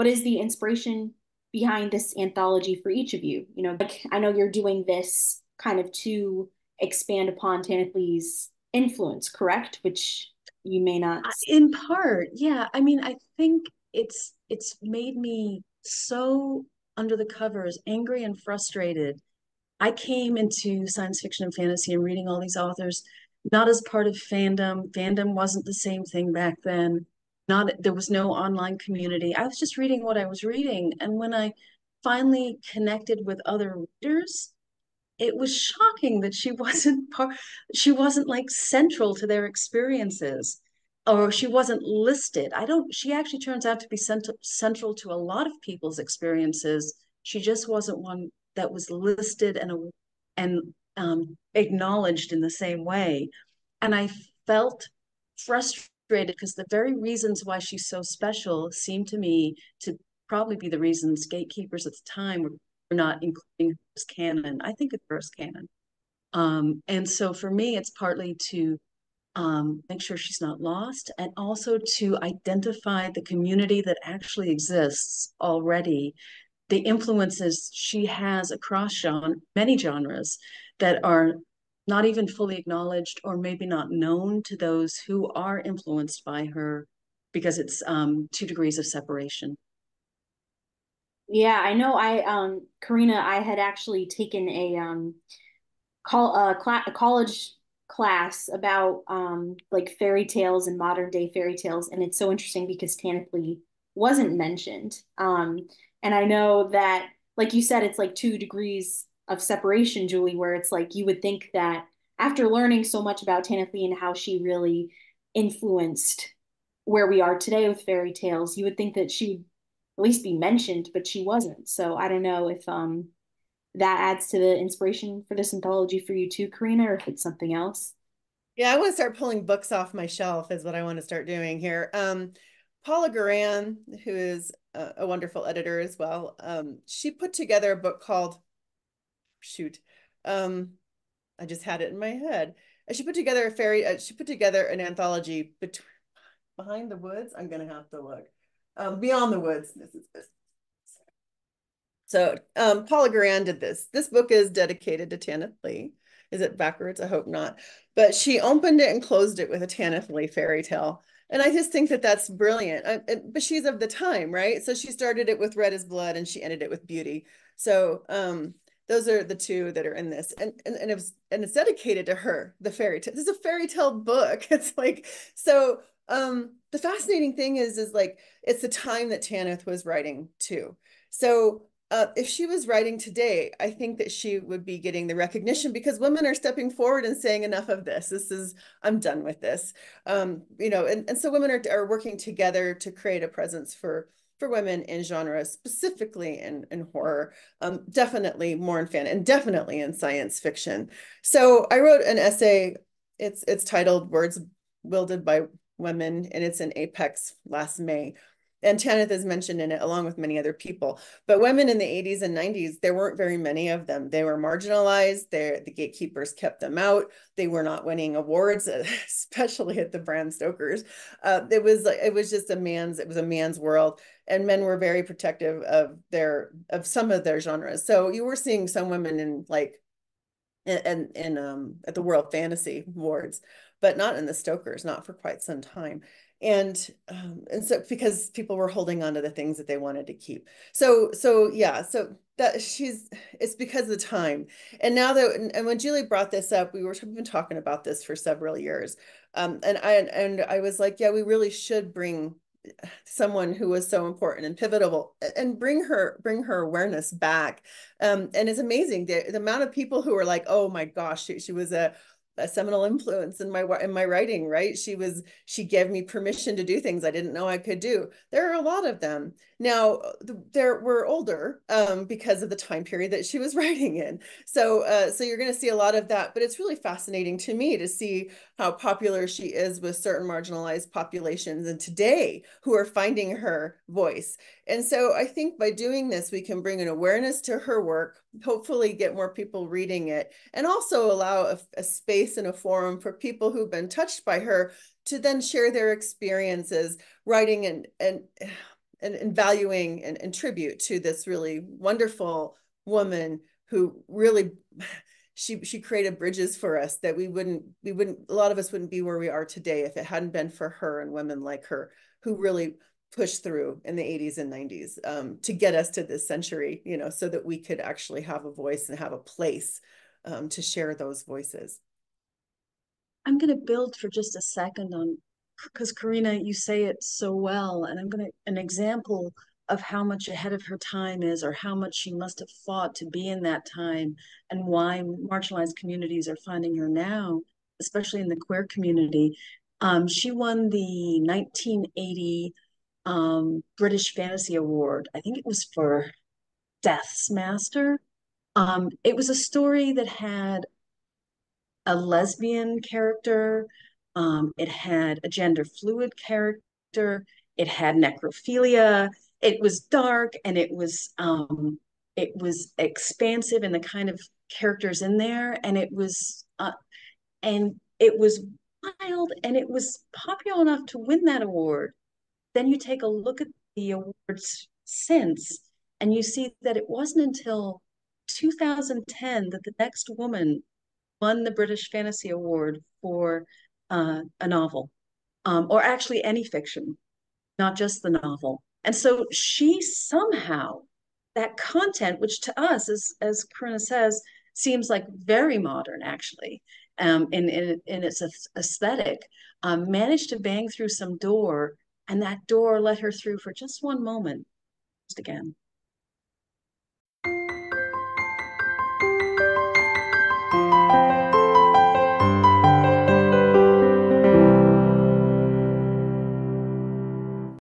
what is the inspiration behind this anthology for each of you? You know, like I know you're doing this kind of to expand upon Tanith Lee's influence, correct? Which you may not. In part, yeah. I mean, I think it's made me so under the covers, angry and frustrated. I came into science fiction and fantasy and reading all these authors not as part of fandom. Fandom wasn't the same thing back then. Not there was no online community. I was just reading what I was reading, and when I finally connected with other readers, it was shocking that she wasn't like central to their experiences, or she wasn't listed. I don't She actually turns out to be central to a lot of people's experiences. She just wasn't one that was listed and acknowledged in the same way. And I felt frustrated because the very reasons why she's so special seemed to me to probably be the reasons gatekeepers at the time were not including her as canon. I think it's her as canon. And so for me, it's partly to make sure she's not lost, and also to identify the community that actually exists already, the influences she has across many genres that are not even fully acknowledged or maybe not known to those who are influenced by her, because it's 2 degrees of separation. Yeah, I know. Karina, I had actually taken a college class about like fairy tales and modern day fairy tales, and it's so interesting because Tanith Lee wasn't mentioned. And I know that, like you said, it's like 2 degrees of separation, Julie, where it's like you would think that after learning so much about Tanith Lee and how she really influenced where we are today with fairy tales, you would think that she would at least be mentioned, but she wasn't. So I don't know if that adds to the inspiration for this anthology for you too, Karina, or if it's something else. Yeah, I want to start pulling books off my shelf is what I want to start doing here. Paula Garan, who is a wonderful editor as well, she put together a book called, shoot, um, I just had it in my head. She put together she put together an anthology behind the woods. I'm gonna have to look. Beyond the Woods. This. So Paula Garan did this. This book is dedicated to Tanith Lee. Is it backwards? I hope not. But she opened it and closed it with a Tanith Lee fairy tale. And I just think that that's brilliant. But she's of the time, right? So she started it with Red is Blood and she ended it with Beauty. So those are the two that are in this. And it's dedicated to her, the fairy tale. This is a fairy tale book. It's like, so the fascinating thing is like, it's the time that Tanith was writing too. So if she was writing today, I think that she would be getting the recognition because women are stepping forward and saying enough of this. I'm done with this. And so women are working together to create a presence for women in genre, specifically in horror, definitely more in fan and definitely in science fiction. So I wrote an essay. It's titled Words Wielded by Women, and it's in Apex last May. And Tanith is mentioned in it along with many other people. But women in the 80s and 90s, there weren't very many of them. They were marginalized. The gatekeepers kept them out. They were not winning awards, especially at the Bram Stokers. It was just a man's world, and men were very protective of some of their genres. So you were seeing some women in like at the World Fantasy Awards, but not in the Stokers, not for quite some time. And so because people were holding on to the things that they wanted to keep. So yeah, so that it's because of the time. And now that and when Julie brought this up, we've been talking about this for several years. And I was like, yeah, we really should bring someone who was so important and pivotal and bring her awareness back. And it's amazing the amount of people who are like, oh my gosh, she was a seminal influence in my writing, right? She gave me permission to do things I didn't know I could do. There are a lot of them. Now there were older because of the time period that she was writing in. So you're going to see a lot of that, but it's really fascinating to me to see how popular she is with certain marginalized populations and today who are finding her voice. And so I think by doing this, we can bring an awareness to her work, hopefully get more people reading it, and also allow a space and a forum for people who've been touched by her to then share their experiences writing and and valuing and tribute to this really wonderful woman who really she created bridges for us that we wouldn't a lot of us wouldn't be where we are today if it hadn't been for her and women like her who really pushed through in the 80s and 90s to get us to this century, you know, so that we could actually have a voice and have a place to share those voices. I'm going to build for just a second on, because Carina, you say it so well, and I'm going to, an example of how much ahead of her time is, or how much she must have fought to be in that time, and why marginalized communities are finding her now, especially in the queer community. She won the 1980 British Fantasy Award. I think it was for Death's Master. It was a story that had a lesbian character. It had a gender fluid character. It had necrophilia. It was dark and it was expansive in the kind of characters in there, and it was wild, and it was popular enough to win that award. Then you take a look at the awards since, and you see that it wasn't until 2010 that the next woman won the British Fantasy Award for a novel, or actually any fiction, not just the novel. And so she somehow, that content, which to us, as Corinna says, seems like very modern, actually, in its aesthetic, managed to bang through some door, and that door let her through for just one moment, just again.